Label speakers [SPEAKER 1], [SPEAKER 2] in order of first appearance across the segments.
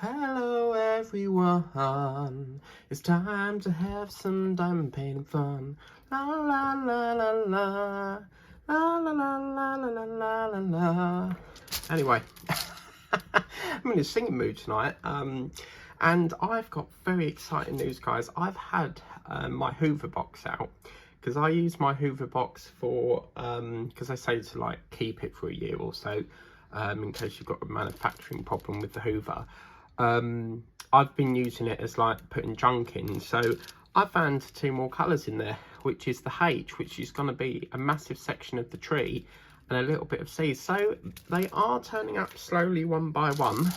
[SPEAKER 1] Hello everyone, it's time to have some diamond painting fun. La la la la la, la la la la la la la la la. Anyway, I'm in a singing mood tonight, and I've got very exciting news, guys. I've had my Hoover box out, because I use my Hoover box for, because I say to like keep it for a year or so, in case you've got a manufacturing problem with the Hoover. I've been using it as like putting junk in, so I found two more colours in there, which is the H, which is going to be a massive section of the tree, and a little bit of C. So they are turning up slowly one by one,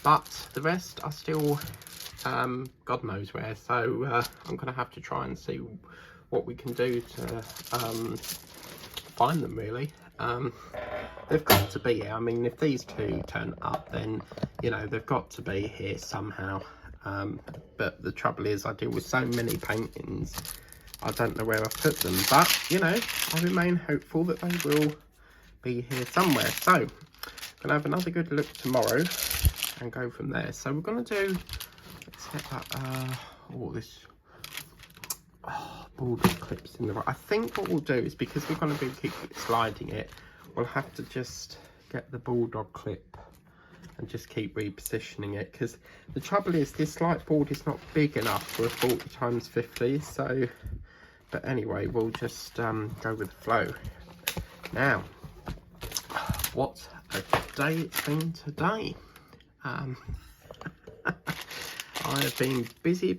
[SPEAKER 1] but the rest are still God knows where. So I'm going to have to try and see what we can do to find them, really. They've got to be here. I mean, if these two turn up, then, you know, they've got to be here somehow. But the trouble is, I deal with so many paintings, I don't know where I've put them. But, you know, I remain hopeful that they will be here somewhere. So, I'm going to have another good look tomorrow and go from there. So, we're going to do, let's get that, bulldog clips in the right. I think what we'll do is, because we're going to keep sliding it, we'll have to just get the bulldog clip and just keep repositioning it, because the trouble is this light board is not big enough for a 40x50. So, but anyway, we'll just go with the flow. Now, what a day it's been today. I have been busy,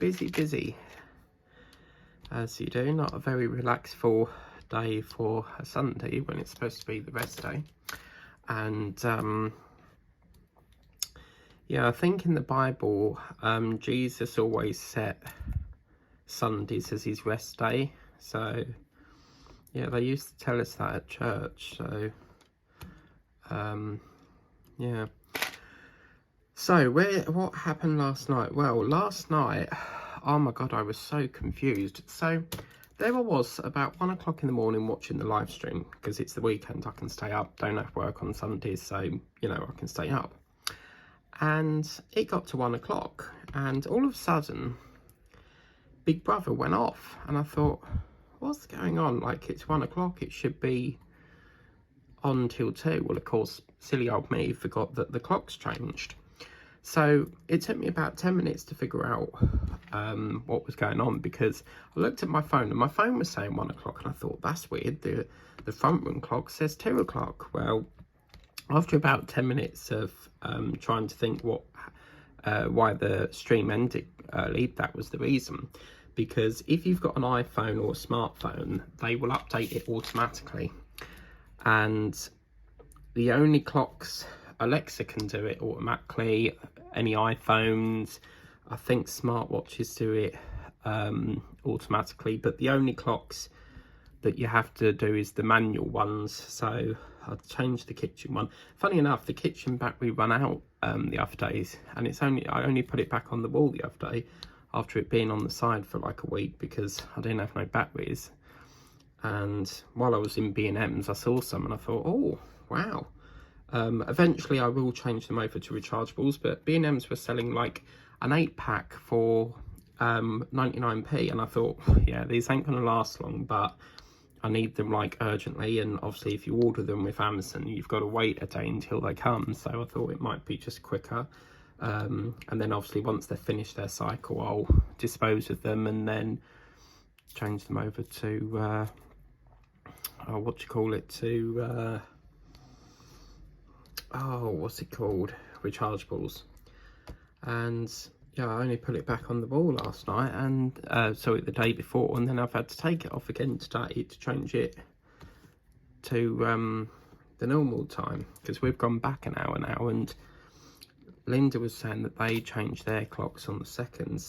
[SPEAKER 1] as you do. Not a very relaxful day for a Sunday when it's supposed to be the rest day. And yeah, I think in the Bible, Jesus always set Sundays as his rest day. So yeah, they used to tell us that at church. So yeah. So what happened last night? Well, last night, oh my God, I was so confused. So there I was about 1 o'clock in the morning watching the live stream, because it's the weekend, I can stay up, don't have to work on Sundays, so, you know, I can stay up. And it got to 1 o'clock, and all of a sudden, Big Brother went off, and I thought, what's going on? Like, it's 1 o'clock, it should be on till 2. Well, of course, silly old me forgot that the clock's changed. So it took me about 10 minutes to figure out what was going on, because I looked at my phone and my phone was saying 1 o'clock, and I thought, that's weird. The front room clock says 2 o'clock. Well, after about 10 minutes of trying to think why the stream ended early, that was the reason. Because if you've got an iPhone or a smartphone, they will update it automatically. And the only clocks, Alexa can do it automatically, any iPhones, I think smartwatches do it automatically, but the only clocks that you have to do is the manual ones. So I'll change the kitchen one. Funny enough, the kitchen battery ran out the other days, and I only put it back on the wall the other day after it being on the side for like a week, because I didn't have no batteries. And while I was in B&M's, I saw some and I thought, oh wow. Eventually I will change them over to rechargeables, but B&M's were selling like an 8-pack for 99p, and I thought, yeah, these ain't gonna last long, but I need them like urgently. And obviously if you order them with Amazon, you've got to wait a day until they come, so I thought it might be just quicker. And then obviously once they've finished their cycle, I'll dispose of them and then change them over to rechargeables. And yeah, I only put it back on the wall last night, and the day before, and then I've had to take it off again today to change it to the normal time, because we've gone back an hour now, and Linda was saying that they changed their clocks on the 2nd,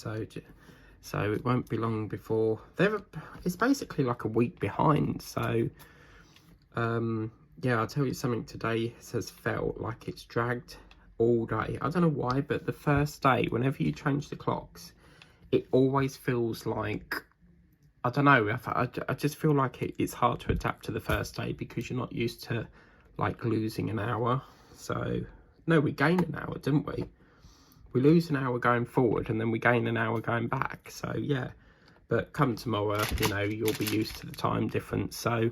[SPEAKER 1] so it won't be long before it's basically like a week behind. So yeah, I'll tell you something, today has felt like it's dragged all day. I don't know why, but the first day, whenever you change the clocks, it always feels like, I don't know, I just feel like it's hard to adapt to the first day, because you're not used to like losing an hour. So no, we gained an hour, didn't we? we lose an hour going forward and then we gain an hour going back. So yeah, but come tomorrow, you know, you'll be used to the time difference. So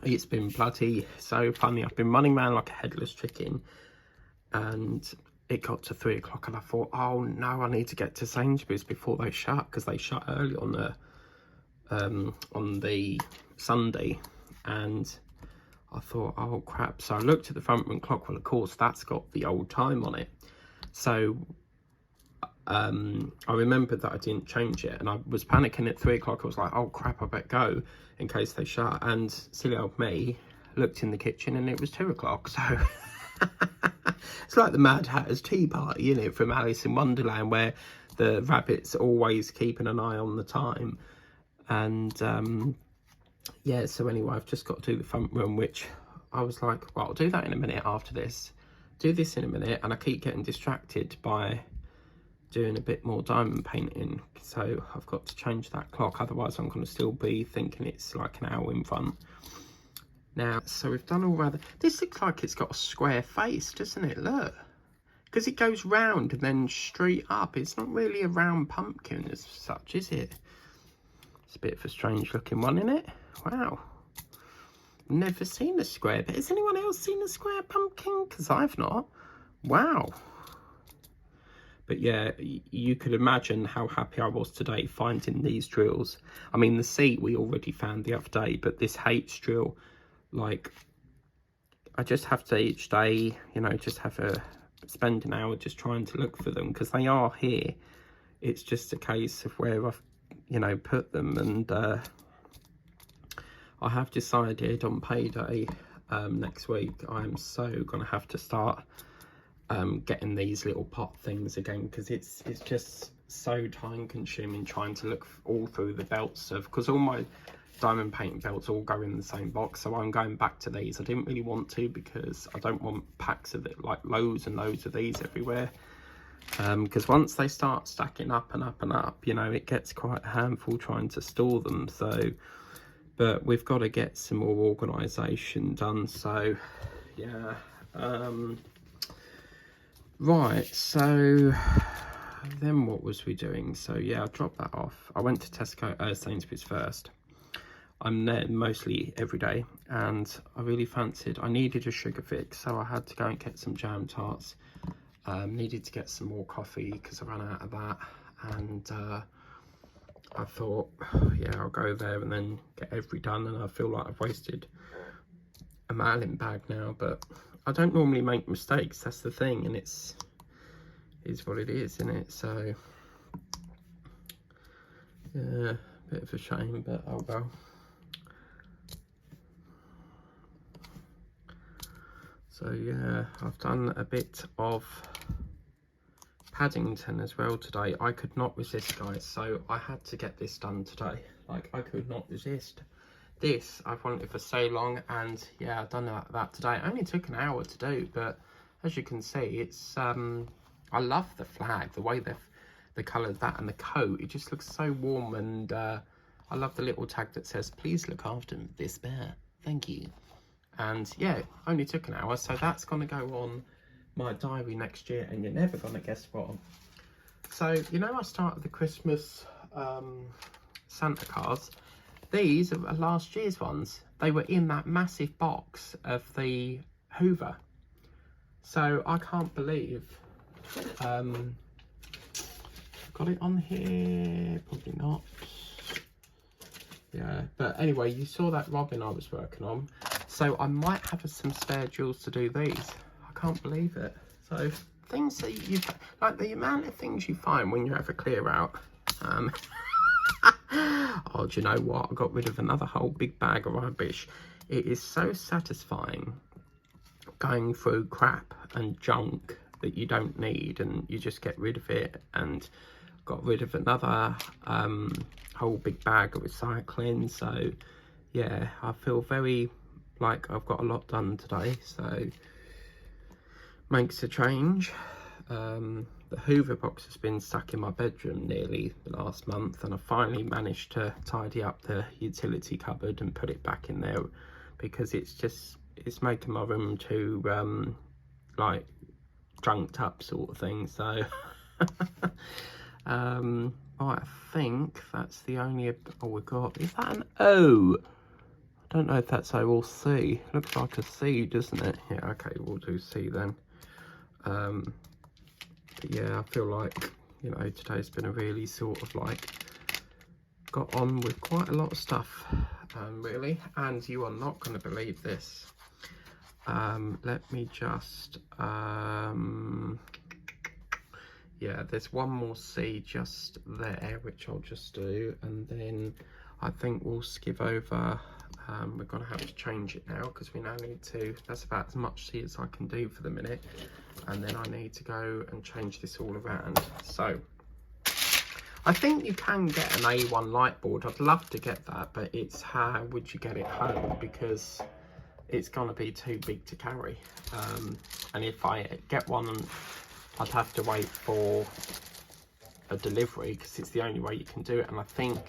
[SPEAKER 1] it's been bloody so funny. I've been running around like a headless chicken, and it got to 3 o'clock and I thought, oh no, I need to get to Sainsbury's before they shut, because they shut early on the Sunday. And I thought, oh crap. So I looked at the front room clock. Well, of course, that's got the old time on it. So I remembered that I didn't change it, and I was panicking at 3 o'clock. I was like, oh crap, I better go in case they shut. And silly old me looked in the kitchen and it was 2 o'clock. So it's like the Mad Hatter's Tea Party, isn't it, from Alice in Wonderland, where the rabbit's always keeping an eye on the time. And yeah, so anyway, I've just got to do the front room, which I was like, well, I'll do that in a minute after this. Do this in a minute, and I keep getting distracted by doing a bit more diamond painting. So I've got to change that clock, otherwise I'm going to still be thinking it's like an hour in front. Now, so we've done all rather... This looks like it's got a square face, doesn't it? Look. Because it goes round and then straight up. It's not really a round pumpkin as such, is it? It's a bit of a strange looking one, isn't it? Wow. Never seen a square, but has anyone else seen a square pumpkin? Because I've not. Wow. But yeah, you could imagine how happy I was today finding these drills. I mean, the seat we already found the other day, but this H drill, like, I just have to each day, you know, just spend an hour just trying to look for them, because they are here. It's just a case of where I've, you know, put them. And I have decided on payday next week, I'm so gonna have to start getting these little pot things again, because it's just so time consuming trying to look all through the belts of, because all my diamond painting belts all go in the same box. So I'm going back to these. I didn't really want to, because I don't want packs of it, like loads and loads of these everywhere, because once they start stacking up and up and up, you know, it gets quite a handful trying to store them. So, but we've got to get some more organisation done. So yeah, right, so then what was we doing? So yeah, I dropped that off. I went to Sainsbury's first. I'm there mostly every day, and I really I needed a sugar fix, so I had to go and get some jam tarts. Needed to get some more coffee because I ran out of that, and I thought, yeah, I'll go there and then get every done. And I feel like I've wasted a mailing bag now, but I don't normally make mistakes, that's the thing, and it's what it is, isn't it? So yeah, bit of a shame, but oh well. So yeah, I've done a bit of Paddington as well today. I could not resist, guys, so I had to get this done today. Like, I could not resist. This I've wanted for so long, and yeah, I've done that today. It only took an hour to do, but as you can see, it's I love the flag, the way the colour of that, and the coat. It just looks so warm, and I love the little tag that says, please look after this bear, thank you. And yeah, it only took an hour, so that's going to go on my diary next year, and you're never going to guess what. So, you know, I started the Christmas Santa cards. These are last year's ones. They were in that massive box of the Hoover. So I can't believe I've got it on here. Probably not. Yeah, but anyway, you saw that robin I was working on. So I might have some spare jewels to do these. I can't believe it. So things that you, like the amount of things you find when you have a clear out. Oh, do you know what? I got rid of another whole big bag of rubbish. It is so satisfying going through crap and junk that you don't need, and you just get rid of it. And got rid of another whole big bag of recycling. So yeah, I feel very like I've got a lot done today, so makes a change. The Hoover box has been stuck in my bedroom nearly the last month, and I finally managed to tidy up the utility cupboard and put it back in there, because it's making my room too like drunked up sort of thing. So right, I think that's the only, oh, we've got, is that an O? I don't know if that's O or C. Looks like a C, doesn't it? Yeah, okay, we'll do C then. But yeah, I feel like, you know, today's been a really sort of like, got on with quite a lot of stuff, really, and you are not going to believe this. Let me just, yeah, there's one more C just there, which I'll just do, and then I think we'll skip over. We're going to have to change it now because we now need to, that's about as much C as I can do for the minute, and then I need to go and change this all around. So I think you can get an A1 light board. I'd love to get that, but it's how would you get it home, because it's going to be too big to carry, and if I get one, I'd have to wait for a delivery because it's the only way you can do it. And I think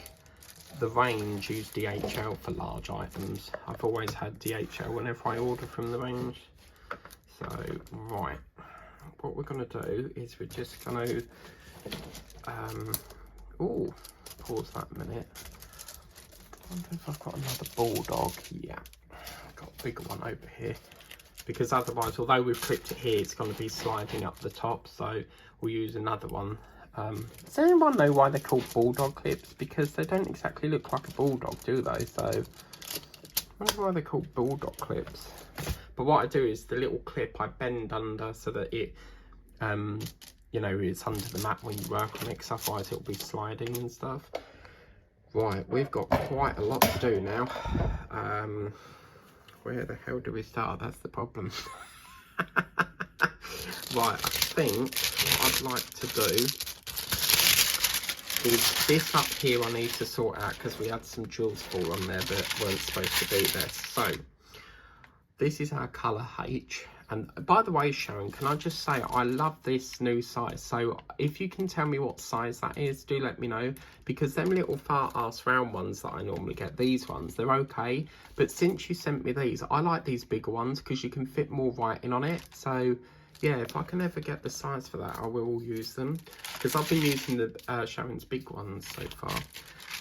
[SPEAKER 1] the range use DHL for large items. I've always had DHL whenever I order from the range. So right, what we're going to do is we're just going to oh, pause that a minute. I wonder if I've got another bulldog. Yeah, I've got a bigger one over here, because otherwise, although we've clipped it here, it's going to be sliding up the top, so we'll use another one. Does anyone know why they're called bulldog clips? Because they don't exactly look like a bulldog, do they? So I wonder why they're called bulldog clips. But what I do is the little clip I bend under so that it you know, it's under the mat when you work on it, because otherwise it'll be sliding and stuff. Right, we've got quite a lot to do now. Where the hell do we start? That's the problem. Right, I think what I'd like to do is this up here I need to sort out, because we had some jewels fall on there that weren't supposed to be there. So this is our colour H. And by the way, Sharon, can I just say I love this new size. So if you can tell me what size that is, do let me know, because them little fart ass round ones that I normally get, these ones, they're okay. But since you sent me these, I like these bigger ones because you can fit more writing on it. So yeah, if I can ever get the size for that, I will use them, because I've been using the Sharon's big ones so far.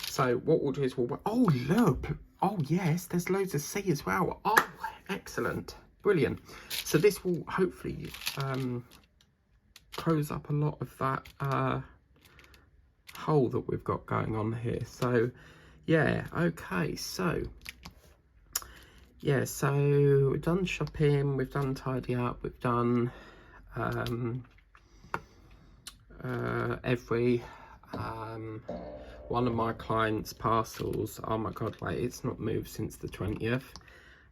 [SPEAKER 1] So what we'll do is we'll, oh look, oh yes, there's loads of C as well. Oh, excellent. Brilliant. So this will hopefully close up a lot of that hole that we've got going on here. So yeah, okay, so yeah, so we've done shopping, we've done tidy up, we've done every one of my clients' parcels, oh my god, like it's not moved since the 20th.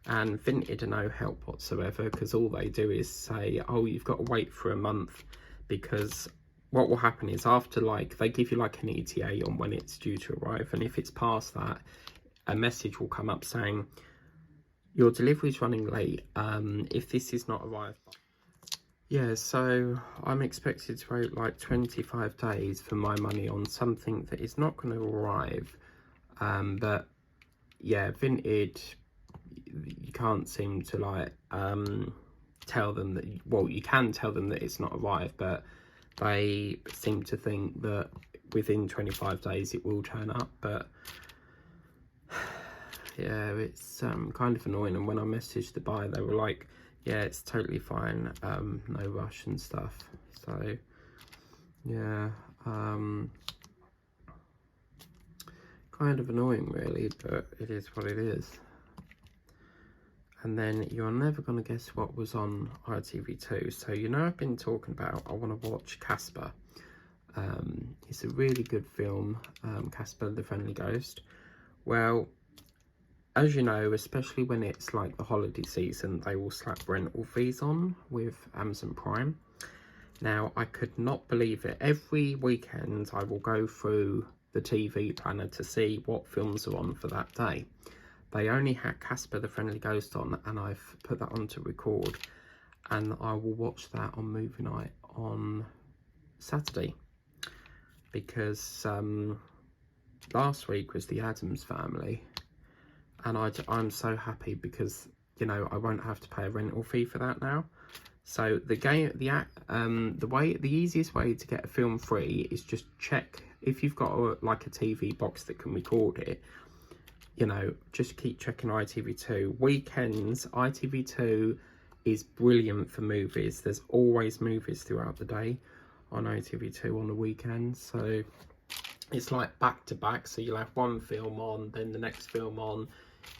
[SPEAKER 1] And Vinted are no help whatsoever, because all they do is say, oh, you've got to wait for a month, because what will happen is after, like, they give you like an ETA on when it's due to arrive, and if it's past that, a message will come up saying your delivery is running late, if this is not arrived by. Yeah, so I'm expected to wait like 25 days for my money on something that is not going to arrive, but yeah, Vinted, you can't seem to like tell them that, well, you can tell them that it's not arrived, but they seem to think that within 25 days it will turn up. But yeah, it's kind of annoying. And when I messaged the buyer, they were like, yeah, it's totally fine, no rush and stuff. So yeah, kind of annoying really, but it is what it is. And then you're never going to guess what was on ITV2. So, you know, I've been talking about, I want to watch Casper. It's a really good film, Casper the Friendly Ghost. Well, as you know, especially when it's like the holiday season, they will slap rental fees on with Amazon Prime. Now, I could not believe it. Every weekend, I will go through the TV planner to see what films are on for that day. They only had Casper the Friendly Ghost on, and I've put that on to record, and I will watch that on movie night on Saturday, because last week was the Addams Family, and I'm so happy because, you know, I won't have to pay a rental fee for that now. So the easiest way to get a film free is just check if you've got like a TV box that can record it. You know, just keep checking ITV2 weekends. ITV2 is brilliant for movies. There's always movies throughout the day on ITV2 on the weekends, so it's like back to back, so you'll have one film on, then the next film on,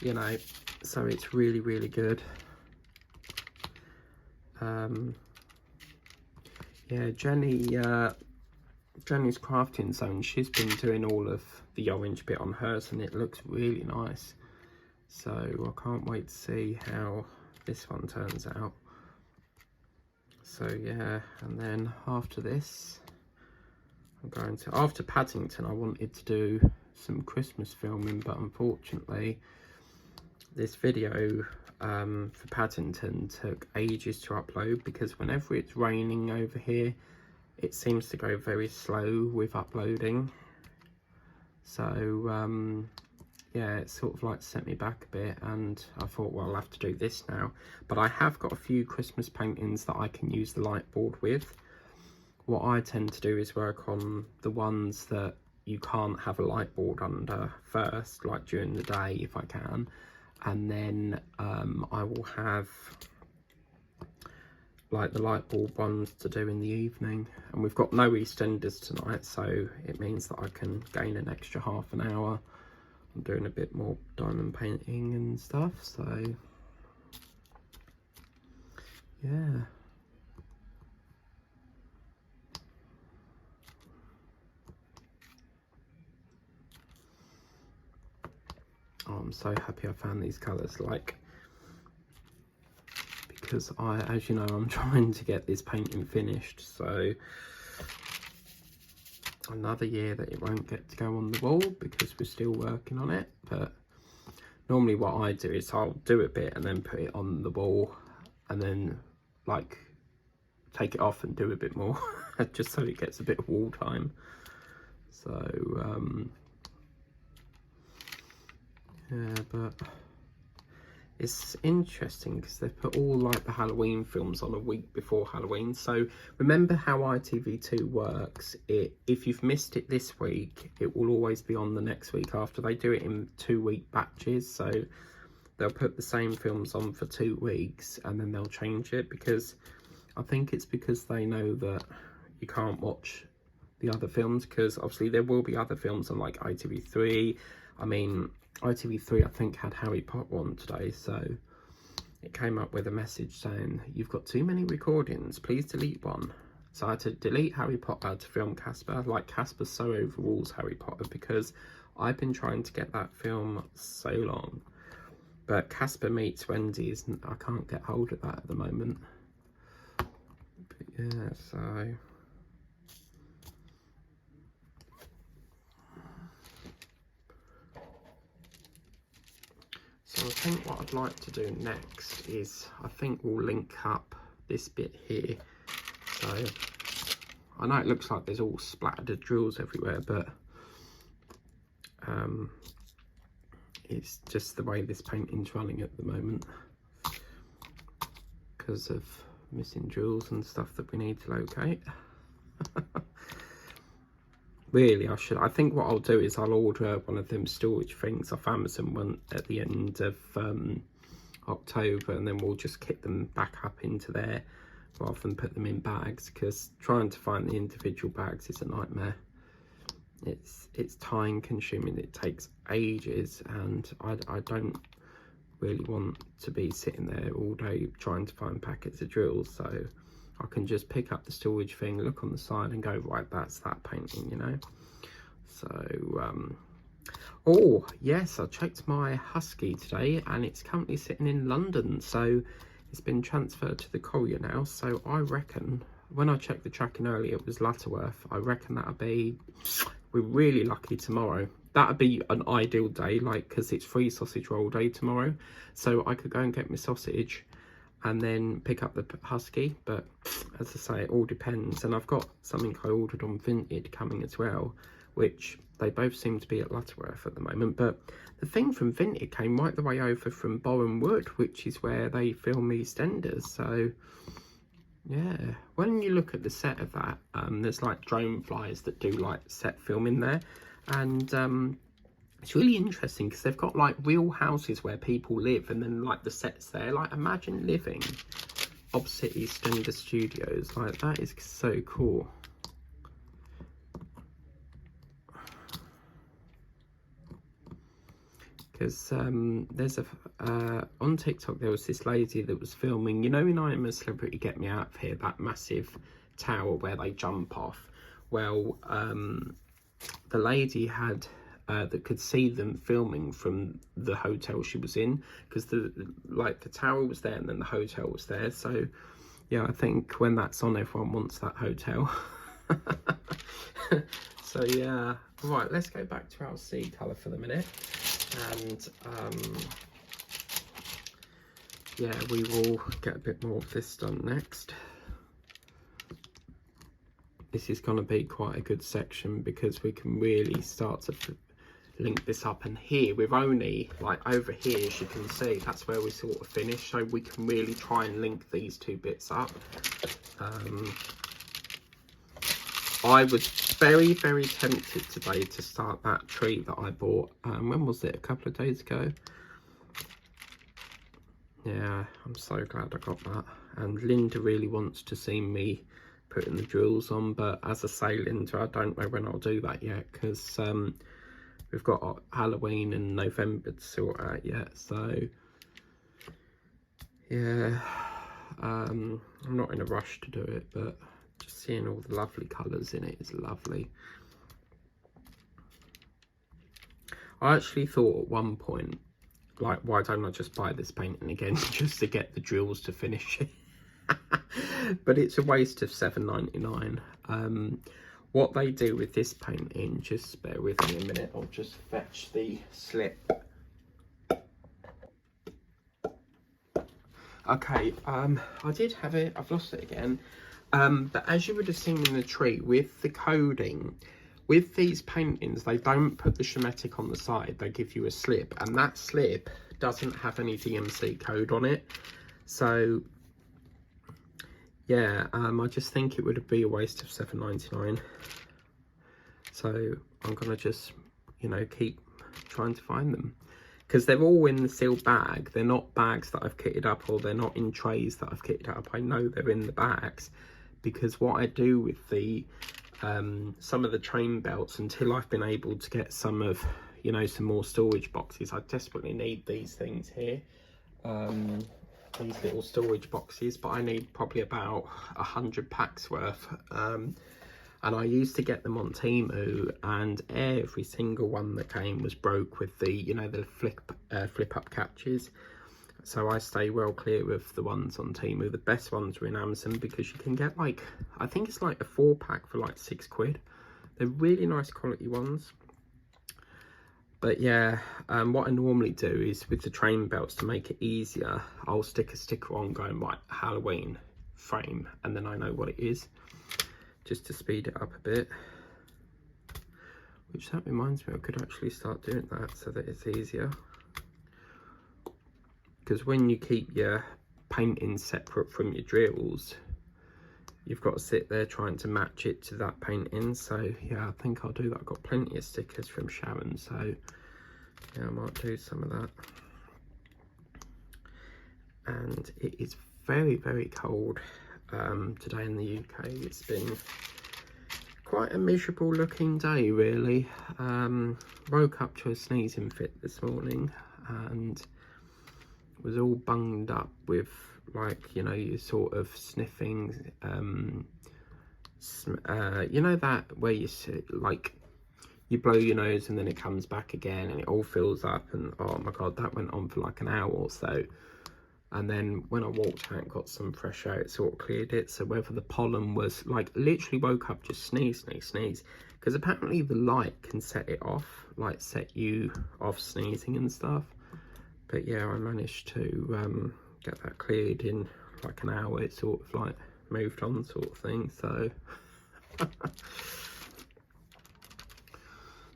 [SPEAKER 1] you know, so it's really, really good. Yeah, Jenny's crafting zone, she's been doing all of the orange bit on hers, and it looks really nice, so I can't wait to see how this one turns out. So yeah, and then after this, I'm going to, after Paddington, I wanted to do some Christmas filming, but unfortunately this video for Paddington took ages to upload, because whenever it's raining over here it seems to go very slow with uploading. So yeah, it sort of like set me back a bit, and I thought, well, I'll have to do this now. But I have got a few Christmas paintings that I can use the light board with. What I tend to do is work on the ones that you can't have a light board under first, like during the day if I can, and then I will have like the light bulb ones to do in the evening. And we've got no EastEnders tonight, so it means that I can gain an extra half an hour. I'm doing a bit more diamond painting and stuff, so yeah. Oh, I'm so happy I found these colours, like, because as you know, I'm trying to get this painting finished, so another year that it won't get to go on the wall because we're still working on it. But normally what I do is I'll do a bit and then put it on the wall, and then like take it off and do a bit more just so it gets a bit of wall time. So yeah, but it's interesting because they've put all like the Halloween films on a week before Halloween. So remember how ITV2 works. If you've missed it this week, it will always be on the next week after. They do it in 2-week batches. So they'll put the same films on for 2 weeks and then they'll change it, because I think it's because they know that you can't watch the other films, because obviously there will be other films on like ITV3. I mean, ITV3 I think had Harry Potter on today, so it came up with a message saying, you've got too many recordings, please delete one. So I had to delete Harry Potter to film Casper. Like, Casper so overrules Harry Potter, because I've been trying to get that film so long, but Casper Meets Wendy isn't, I can't get hold of that at the moment. But yeah, So I think what I'd like to do next is, I think we'll link up this bit here. So I know it looks like there's all splattered drills everywhere, but it's just the way this painting's running at the moment because of missing drills and stuff that we need to locate. Really, I think what I'll do is I'll order one of them storage things off Amazon one at the end of October, and then we'll just kit them back up into there rather than put them in bags, because trying to find the individual bags is a nightmare. It's time consuming, it takes ages, and I don't really want to be sitting there all day trying to find packets of drills. So I can just pick up the storage thing, look on the side and go, right, that's that painting, you know. So oh yes, I checked my husky today and it's currently sitting in London, so it's been transferred to the courier now. So I reckon, when I checked the tracking earlier, it was Lutterworth. I reckon that'll be, we're really lucky tomorrow. That'd be an ideal day, like, because it's free sausage roll day tomorrow, so I could go and get my sausage and then pick up the husky. But as I say, it all depends. And I've got something I ordered on Vinted coming as well, which they both seem to be at Lutterworth at the moment. But the thing from Vinted came right the way over from Boreham Wood, which is where they film EastEnders. So Yeah, when you look at the set of that, there's like drone flyers that do like set filming there, and it's really interesting because they've got like real houses where people live, and then like the sets there. Like, imagine living opposite EastEnders Studios. Like, that is so cool. Because there's on TikTok there was this lady that was filming, you know, in I Am a Celebrity, Get Me Out of Here, that massive tower where they jump off. Well, the lady had that could see them filming from the hotel she was in, because the tower was there and then the hotel was there. So yeah, I think when that's on, everyone wants that hotel. So yeah, right, let's go back to our sea colour for the minute, and yeah, we will get a bit more of this done next. This is going to be quite a good section because we can really start to link this up, and here we've only, like over here, as you can see, that's where we sort of finish, so we can really try and link these two bits up. I was very tempted today to start that tree that I bought, when was it, a couple of days ago? Yeah, I'm so glad I got that. And Linda really wants to see me putting the drills on, but as I say, Linda, I don't know when I'll do that yet, because we've got Halloween and November to sort out yet. So yeah, I'm not in a rush to do it, but just seeing all the lovely colours in it is lovely. I actually thought at one point, like, why don't I just buy this painting again just to get the drills to finish it? But it's a waste of £7.99. What they do with this painting, just bear with me a minute, I'll just fetch the slip. Okay, I did have it, I've lost it again. But as you would have seen in the tree, with the coding, with these paintings, they don't put the Shematic on the side, they give you a slip, and that slip doesn't have any DMC code on it. So yeah, I just think it would be a waste of £7.99. So I'm gonna just, you know, keep trying to find them, because they're all in the sealed bag. They're not bags that I've kitted up, or they're not in trays that I've kitted up. I know they're in the bags, because what I do with the some of the train belts, until I've been able to get some of, you know, some more storage boxes, I desperately need these things here, these little storage boxes, but I need probably about 100 packs worth, and I used to get them on Temu, and every single one that came was broke with the, you know, the flip up catches. So I stay well clear of the ones on Temu. The best ones are in Amazon, because you can get, like, I think it's like a 4-pack for like £6. They're really nice quality ones. But yeah, what I normally do is with the train belts, to make it easier, I'll stick a sticker on going, right, Halloween frame, and then I know what it is, just to speed it up a bit. Which, that reminds me, I could actually start doing that so that it's easier. Because when you keep your painting separate from your drills, you've got to sit there trying to match it to that painting. So yeah, I think I'll do that. I've got plenty of stickers from Sharon, so yeah, I might do some of that. And it is very cold today in the UK. It's been quite a miserable looking day, really. Woke up to a sneezing fit this morning, and was all bunged up with, like, you know, you sort of sniffing, you know, that where you like, you blow your nose and then it comes back again and it all fills up, and oh my god, that went on for like an hour or so. And then when I walked out and got some fresh air, it sort of cleared it. So whether the pollen was, like, literally woke up, just sneeze, because apparently the light can set it off, like set you off sneezing and stuff. But yeah, I managed to get that cleared in like an hour. It sort of like moved on, sort of thing. So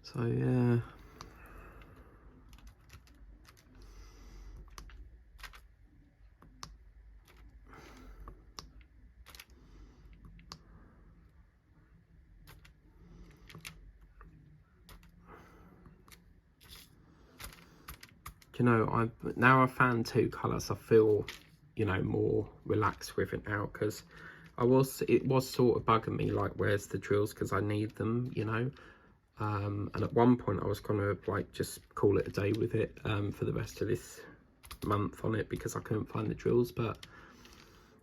[SPEAKER 1] so yeah. don't know, now I've found 2 colours, I feel, you know, more relaxed with it now, because it was sort of bugging me, like, where's the drills, because I need them, you know. And at one point I was gonna like just call it a day with it for the rest of this month on it, because I couldn't find the drills, but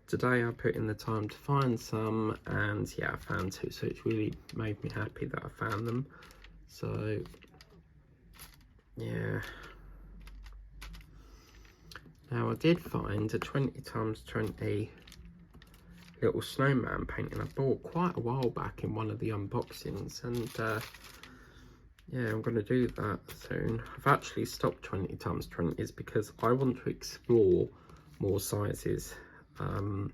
[SPEAKER 1] today I put in the time to find some, and yeah, I found 2, so it's really made me happy that I found them. So yeah, now I did find a 20x20 little snowman painting I bought quite a while back in one of the unboxings, and yeah, I'm going to do that soon. I've actually stopped 20x20s because I want to explore more sizes. I'm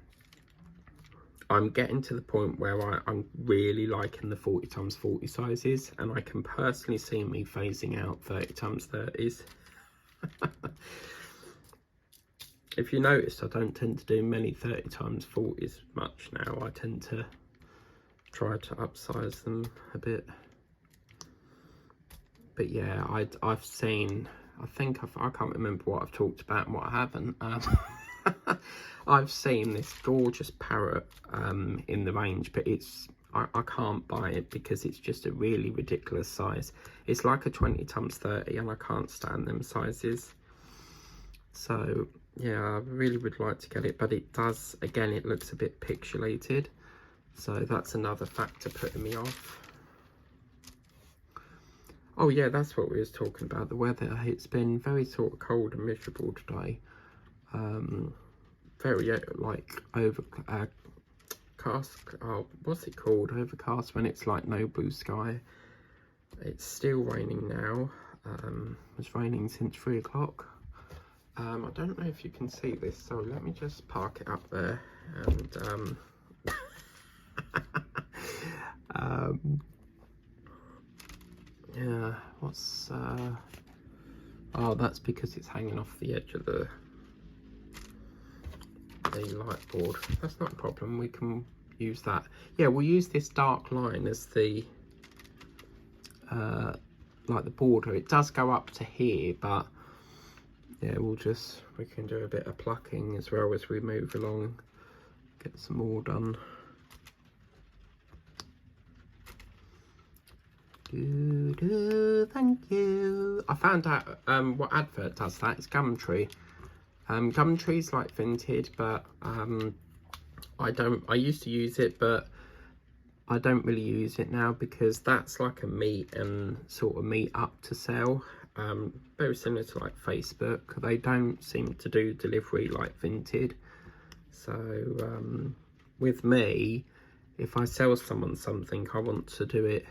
[SPEAKER 1] getting to the point where I'm really liking the 40x40 sizes, and I can personally see me phasing out 30x30s. If you notice, I don't tend to do many 30x40s much now. I tend to try to upsize them a bit. But yeah, I've seen, I can't remember what I've talked about and what I haven't. I've seen this gorgeous parrot in the range, but I can't buy it because it's just a really ridiculous size. It's like a 20x30, and I can't stand them sizes. So yeah, I really would like to get it, but it does, again, it looks a bit pixelated, so that's another factor putting me off. Oh yeah, that's what we was talking about, the weather. It's been very sort of cold and miserable today. Very like overcast, what's it called, overcast, when it's like no blue sky. It's still raining now. It's raining since 3 o'clock. I don't know if you can see this, so let me just park it up there, and yeah, what's oh, that's because it's hanging off the edge of the light board. That's not a problem, we can use that. Yeah, we'll use this dark line as the like the border. It does go up to here, but yeah, we can do a bit of plucking as well as we move along, get some more done. Thank you. I found out what advert does that. It's Gumtree. Gumtree's like Vinted, but I used to use it, but I don't really use it now, because that's like a meet and sort of meet up to sell. Very similar to like Facebook. They don't seem to do delivery like Vinted. So with me, if I sell someone something, I want to do it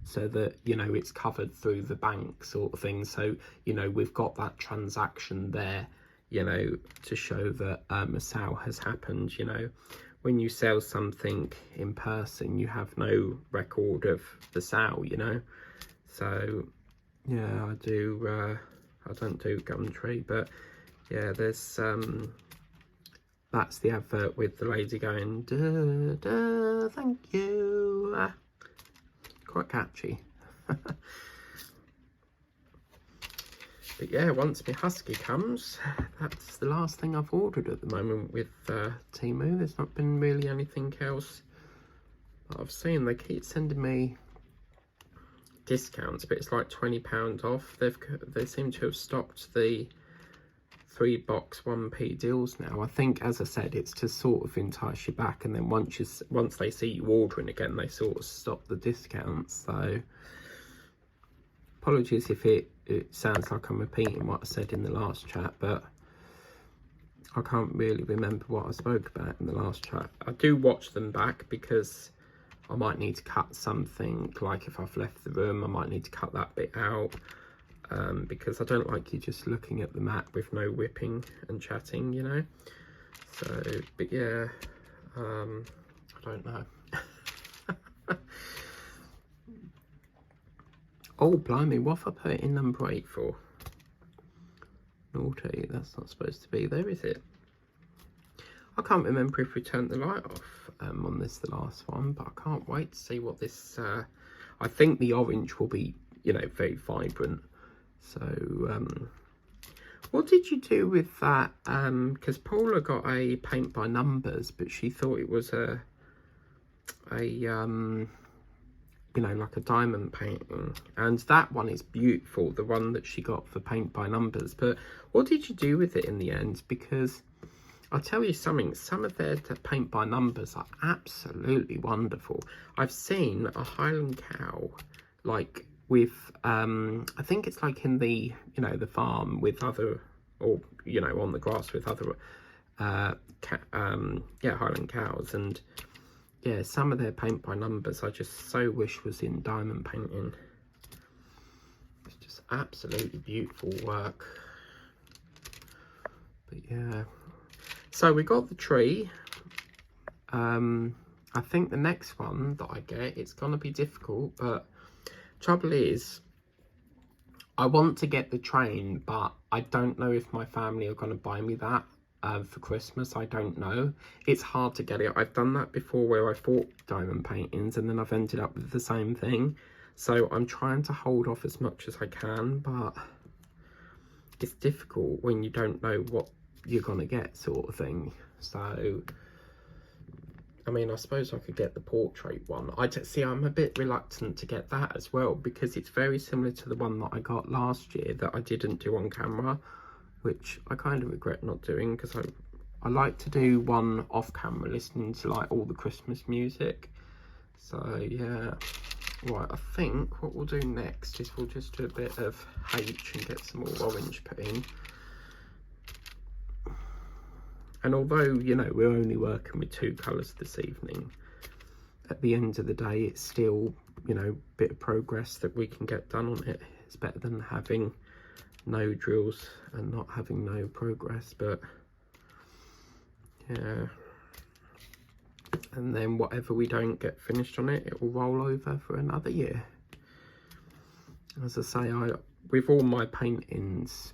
[SPEAKER 1] so that, you know, it's covered through the bank sort of thing. So, you know, we've got that transaction there, you know, to show that a sale has happened. You know, when you sell something in person, you have no record of the sale, you know. So yeah, I don't do Gumtree, but yeah, there's that's the advert with the lady going, duh, duh, thank you. Quite catchy. But yeah, once my husky comes, that's the last thing I've ordered at the moment with Temu. There's not been really anything else that I've seen. They keep sending me discounts, but it's like £20 off. They seem to have stopped the 3-box 1p deals now. I think, as I said, it's to sort of entice you back, and then once they see you ordering again, they sort of stop the discounts. So apologies if it sounds like I'm repeating what I said in the last chat, but I can't really remember what I spoke about in the last chat. I do watch them back because I might need to cut something, like if I've left the room, I might need to cut that bit out, because I don't like you just looking at the map with no whipping and chatting, you know. So, but yeah, I don't know. Oh, blimey, what have I put in number 8 for? Naughty, that's not supposed to be there, is it? I can't remember if we turned the light off on this, the last one, but I can't wait to see what this... I think the orange will be, you know, very vibrant. So, What did you do with that? Because Paula got a paint by numbers, but she thought it was a you know, like a diamond painting, and that one is beautiful, the one that she got for paint by numbers. But what did you do with it in the end? Because I'll tell you something, some of their paint by numbers are absolutely wonderful. I've seen a Highland cow, like with I think it's like in the, you know, the farm with other, or you know, on the grass with other yeah, Highland cows. And yeah, some of their paint by numbers I just so wish was in diamond painting. It's just absolutely beautiful work. But yeah, so we got the tree. I think the next one that I get, it's gonna be difficult, but trouble is I want to get the train, but I don't know if my family are going to buy me that for Christmas. I don't know. It's hard to get it. I've done that before where I bought diamond paintings and then I've ended up with the same thing. So I'm trying to hold off as much as I can, but it's difficult when you don't know what you're going to get, sort of thing. So I mean, I suppose I could get the portrait one. See, I'm a bit reluctant to get that as well because it's very similar to the one that I got last year that I didn't do on camera, which I kind of regret not doing because I like to do one off camera, listening to like all the Christmas music. So yeah, right, I think what we'll do next is we'll just do a bit of H and get some more orange put in. And although, you know, we're only working with 2 colours this evening, at the end of the day, it's still, you know, a bit of progress that we can get done on it. It's better than having no drills and not having no progress, but yeah. And then whatever we don't get finished on it, it will roll over for another year. As I say, with all my paintings,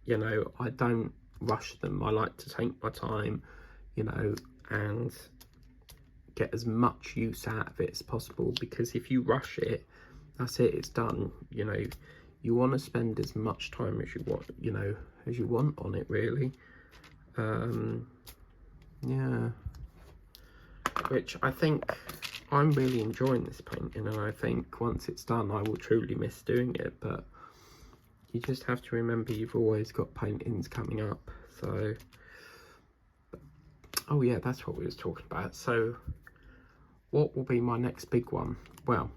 [SPEAKER 1] you know, I don't rush them. I like to take my time, you know, and get as much use out of it as possible, because if you rush it, that's it, it's done. You know, you want to spend as much time as you want, you know, as you want on it, really. Yeah, which I think I'm really enjoying this painting, and I think once it's done I will truly miss doing it. But you just have to remember you've always got paintings coming up. So, oh yeah, that's what we was talking about. So what will be my next big one? Well,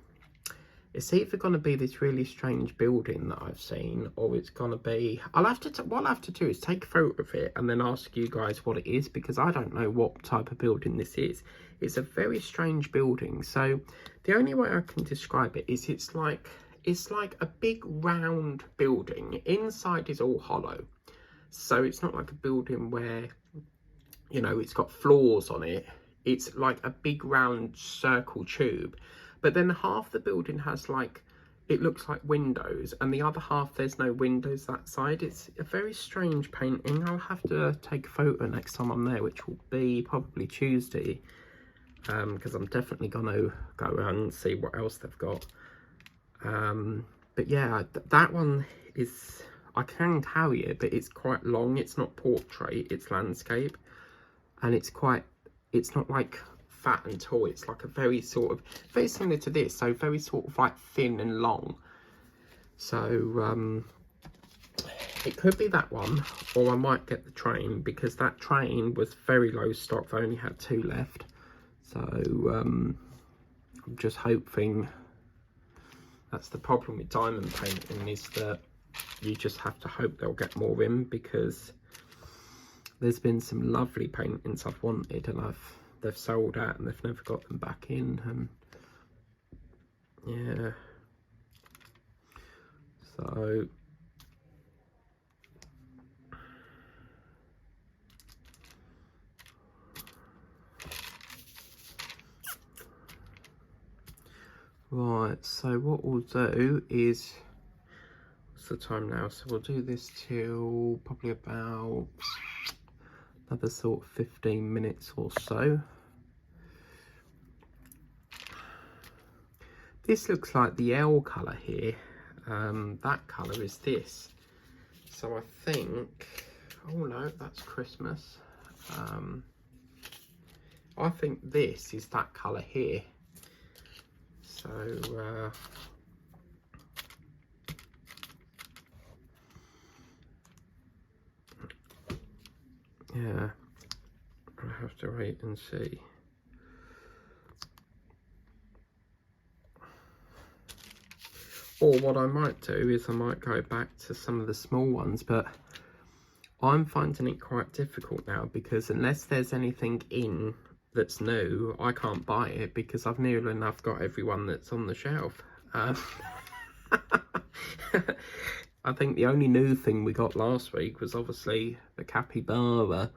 [SPEAKER 1] it's either going to be this really strange building that I've seen, or it's going to be, what I'll have to do is take a photo of it and then ask you guys what it is, because I don't know what type of building this is. It's a very strange building. So the only way I can describe it is it's like a big round building. Inside is all hollow. So it's not like a building where, you know, it's got floors on it. It's like a big round circle tube. But then half the building has like, it looks like windows, and the other half there's no windows that side. It's a very strange painting. I'll have to take a photo next time I'm there, which will be probably Tuesday, because I'm definitely going to go around and see what else they've got. But yeah, that one is, I can tell you, but it's quite long. It's not portrait, it's landscape, and it's not like fat and tall. It's like a very similar to this, so very sort of like thin and long. So it could be that one, or I might get the train, because that train was very low stock. They only had 2 left. So I'm just hoping. That's the problem with diamond painting, is that you just have to hope they'll get more in, because there's been some lovely paintings I've wanted and they've sold out and they've never got them back in. And yeah, so right, so what we'll do is, what's the time now? So we'll do this till probably about another sort of 15 minutes or so. This looks like the L colour here. That colour is this. So I think, oh no, that's Christmas. I think this is that colour here. So, yeah, I have to wait and see. Or what I might do is I might go back to some of the small ones, but I'm finding it quite difficult now because unless there's anything in that's new, I can't buy it because I've nearly enough got everyone that's on the shelf. I think the only new thing we got last week was obviously the capybara,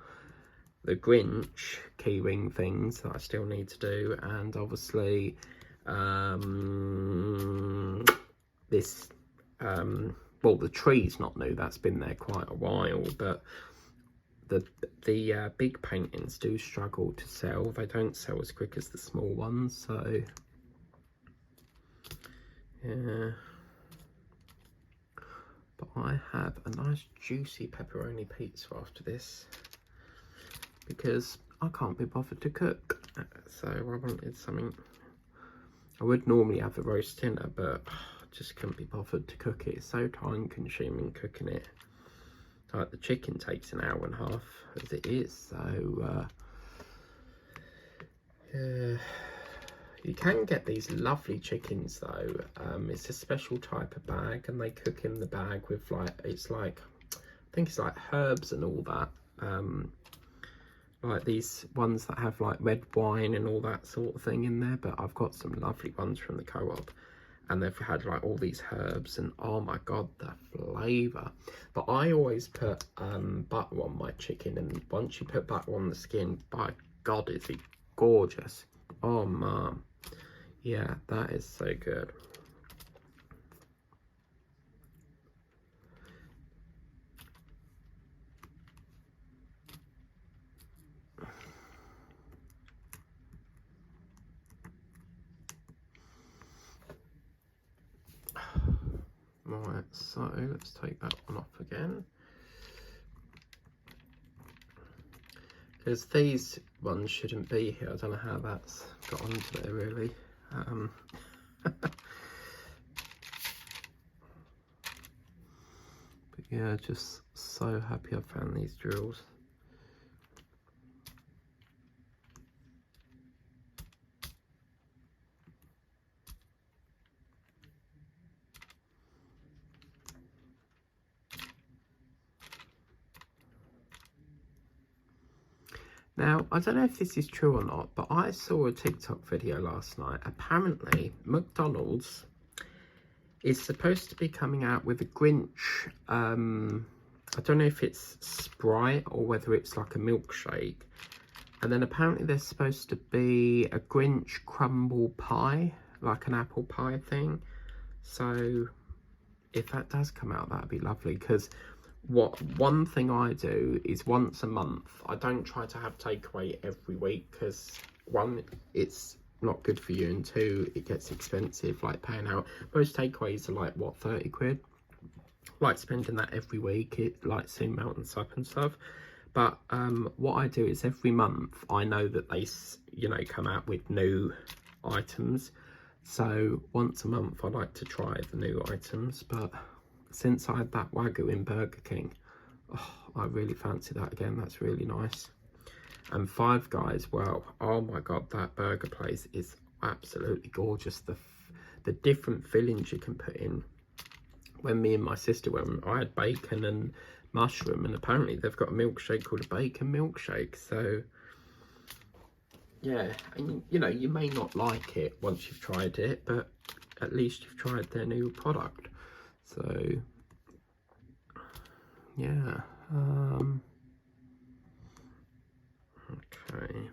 [SPEAKER 1] the Grinch keyring things that I still need to do, and obviously this well, the tree's not new, that's been there quite a while, but the big paintings do struggle to sell. They don't sell as quick as the small ones, so yeah. But I have a nice juicy pepperoni pizza after this because I can't be bothered to cook, so I wanted something. I would normally have a roast dinner, but I just couldn't be bothered to cook it. It's so time consuming cooking it. Like the chicken takes an hour and a half as it is, so yeah. You can get these lovely chickens though. It's a special type of bag, and they cook in the bag with like, it's like, I think it's like herbs and all that. Like these ones that have like red wine and all that sort of thing in there, but I've got some lovely ones from the co-op, and they've had like all these herbs, and oh my god, the flavour. But I always put butter on my chicken, and once you put butter on the skin, by god, is it gorgeous. Oh man, yeah, that is so good. Right, so let's take that one off again, because these ones shouldn't be here. I don't know how that's got onto there really. But yeah, just so happy I found these drills. Now, I don't know if this is true or not, but I saw a TikTok video last night. Apparently, McDonald's is supposed to be coming out with a Grinch. I don't know if it's Sprite or whether it's like a milkshake. And then apparently there's supposed to be a Grinch crumble pie, like an apple pie thing. So if that does come out, that'd be lovely, because one thing I do is once a month, I don't try to have takeaway every week, because one, it's not good for you, and two, it gets expensive, like paying out. Most takeaways are like, what, 30 quid? Like spending that every week, it like soon mountains up and stuff. But what I do is every month I know that they, you know, come out with new items. So once a month I like to try the new items. But since I had that Wagyu in Burger King, oh, I really fancy that again. That's really nice. And Five Guys, well, oh my god, that burger place is absolutely gorgeous. The different fillings you can put in. When me and my sister went, I had bacon and mushroom, and apparently they've got a milkshake called a bacon milkshake. So yeah, and you know, you may not like it once you've tried it, but at least you've tried their new product. So yeah, okay.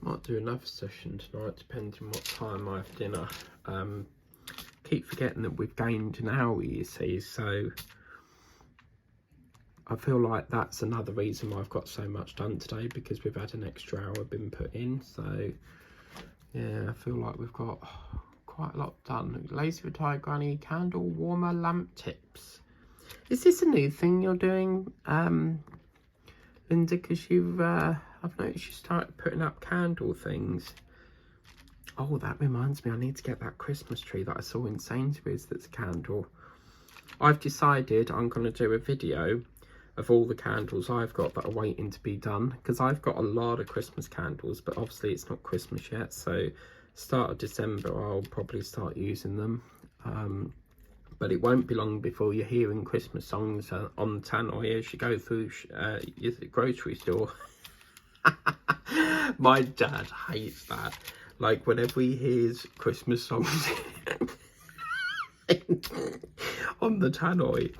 [SPEAKER 1] Might do another session tonight, depending what time I have dinner. Keep forgetting that we've gained an hour, you see, so I feel like that's another reason why I've got so much done today, because we've had an extra hour been put in. So yeah, I feel like we've got quite a lot done. Lazy Retired Granny candle warmer lamp tips. Is this a new thing you're doing, Linda? Because you've I've noticed you started putting up candle things. Oh, that reminds me, I need to get that Christmas tree that I saw in Sainsbury's that's a candle. I've decided I'm going to do a video of all the candles I've got that are waiting to be done, because I've got a lot of Christmas candles, but obviously it's not Christmas yet, so start of December I'll probably start using them. But it won't be long before you're hearing Christmas songs on the tannoy as you go through your grocery store. My dad hates that. Like, whenever he hears Christmas songs on the tannoy,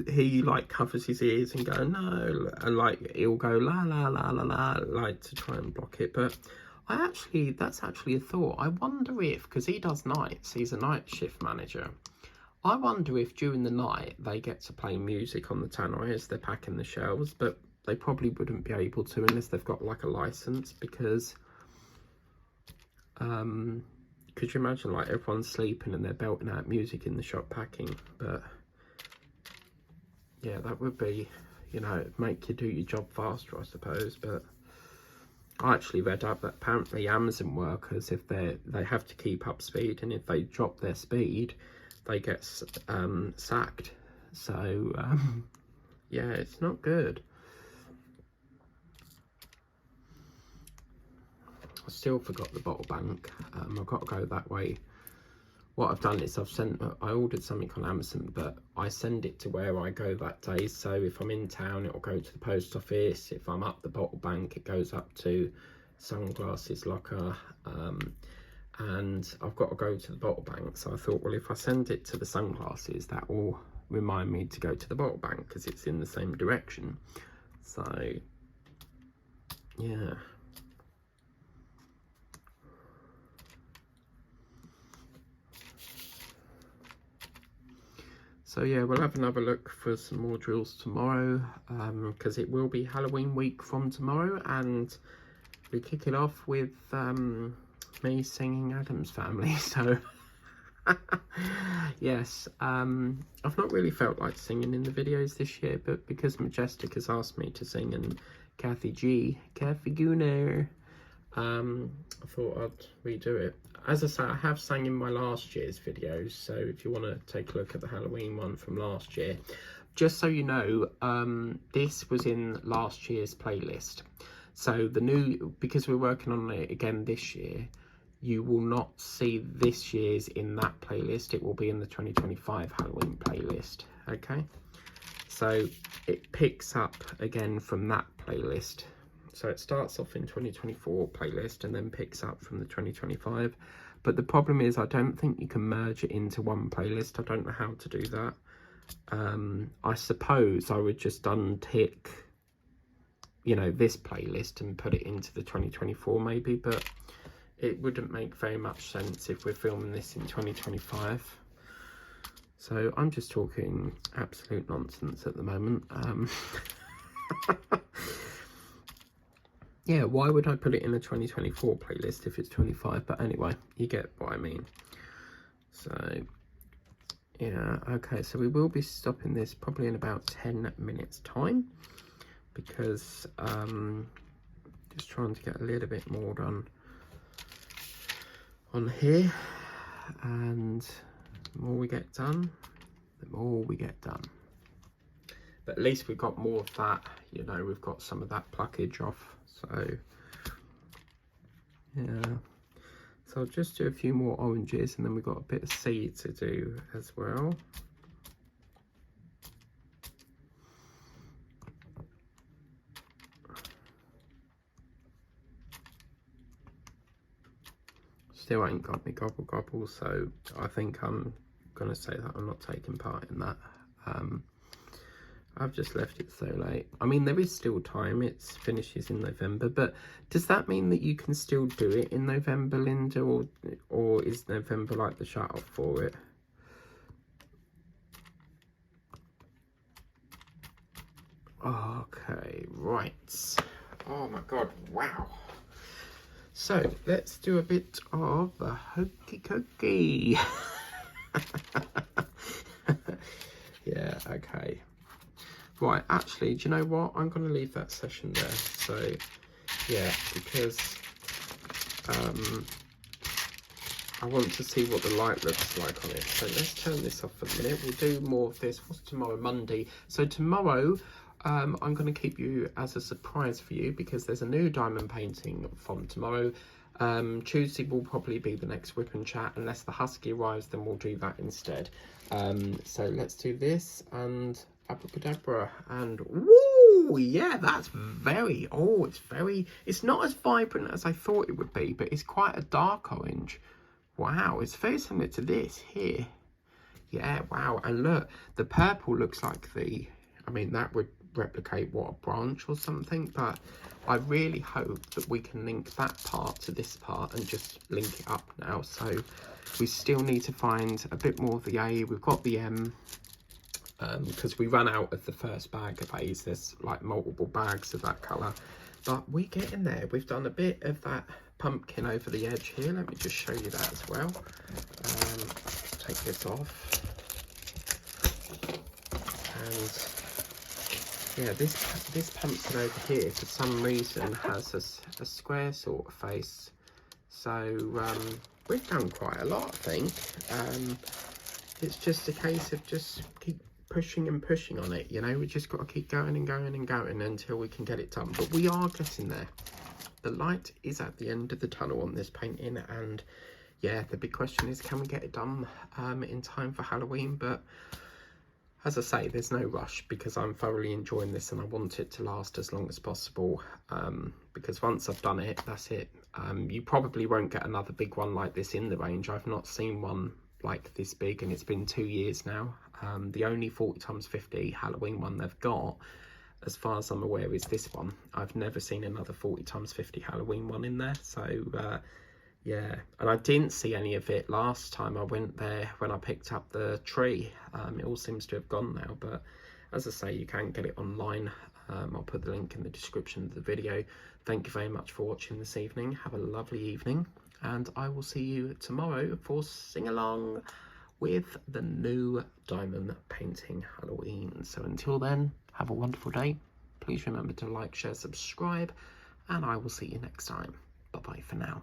[SPEAKER 1] he like covers his ears and go no, and like he'll go la la la la la, like to try and block it. But that's actually a thought. I wonder if, because he does nights, he's a night shift manager, I wonder if during the night they get to play music on the tannoy as they're packing the shelves, but they probably wouldn't be able to unless they've got like a license, because could you imagine like everyone's sleeping and they're belting out music in the shop packing? But yeah, that would be, you know, make you do your job faster, I suppose. But I actually read up that apparently Amazon workers, if they have to keep up speed, and if they drop their speed, they get sacked. So yeah, it's not good. I still forgot the bottle bank. I've got to go that way. What I've done is I ordered something on Amazon, but I send it to where I go that day. So if I'm in town, it'll go to the post office. If I'm up the bottle bank, it goes up to sunglasses locker. And I've got to go to the bottle bank. So I thought, well, if I send it to the sunglasses, that will remind me to go to the bottle bank because it's in the same direction. So yeah. So yeah, we'll have another look for some more drills tomorrow, because it will be Halloween week from tomorrow, and we kick it off with me singing Adam's Family. So yes, I've not really felt like singing in the videos this year, but because Majestic has asked me to sing, and Kathy Gooner, I thought I'd redo it. As I say, I have sang in my last year's videos, so if you want to take a look at the Halloween one from last year, just so you know, this was in last year's playlist. So because we're working on it again this year, you will not see this year's in that playlist. It will be in the 2025 Halloween playlist, okay? So it picks up again from that playlist. So it starts off in 2024 playlist and then picks up from the 2025. But the problem is I don't think you can merge it into one playlist. I don't know how to do that. I suppose I would just untick, you know, this playlist and put it into the 2024 maybe, but it wouldn't make very much sense if we're filming this in 2025. So I'm just talking absolute nonsense at the moment. Yeah, why would I put it in a 2024 playlist if it's 25? But anyway, you get what I mean. So, yeah, okay, so we will be stopping this probably in about 10 minutes time, because just trying to get a little bit more done on here, and the more we get done, the more we get done. But at least we've got more of that, you know, we've got some of that pluckage off. So yeah, so I'll just do a few more oranges, and then we've got a bit of seed to do as well. Still ain't got me gobble gobble, so I think I'm gonna say that I'm not taking part in that. I've just left it so late. I mean, there is still time. It finishes in November, but does that mean that you can still do it in November, Linda, or is November like the shut off for it? Okay, right. Oh my god, wow. So let's do a bit of the hokey cokey. Yeah, okay. Right, actually, do you know what? I'm going to leave that session there. So, yeah, because I want to see what the light looks like on it. So let's turn this off for a minute. We'll do more of this. What's tomorrow? Monday. So tomorrow, I'm going to keep you as a surprise for you because there's a new diamond painting from tomorrow. Tuesday will probably be the next whip and chat. Unless the husky arrives, then we'll do that instead. So let's do this and abracadabra and woo, yeah, that's very, oh, it's not as vibrant as I thought it would be, but it's quite a dark orange. Wow, it's very similar to this here. Yeah, wow. And look, the purple looks like I mean, that would replicate what, a branch or something, but I really hope that we can link that part to this part and just link it up now. So we still need to find a bit more of the A. We've got the M, because we ran out of the first bag of A's. There's like multiple bags of that colour, but we're getting there. We've done a bit of that pumpkin over the edge here. Let me just show you that as well. Take this off, and yeah, this pumpkin over here for some reason has a square sort of face. So we've done quite a lot, I think. It's just a case of just keep pushing and pushing on it, you know. We just got to keep going and going and going until we can get it done, but we are getting there. The light is at the end of the tunnel on this painting, and yeah, the big question is, can we get it done in time for Halloween? But as I say, there's no rush because I'm thoroughly enjoying this and I want it to last as long as possible, because once I've done it, that's it. You probably won't get another big one like this in the range. I've not seen one like this big, and it's been 2 years now. The only 40x50 Halloween one they've got, as far as I'm aware, is this one. I've never seen another 40x50 Halloween one in there. So yeah, and I didn't see any of it last time I went there when I picked up the tree. It all seems to have gone now, but as I say, you can get it online. I'll put the link in the description of the video. Thank you very much for watching this evening. Have a lovely evening, and I will see you tomorrow for Sing Along with the new diamond painting Halloween. So until then, have a wonderful day. Please remember to like, share, subscribe, and I will see you next time. Bye bye for now.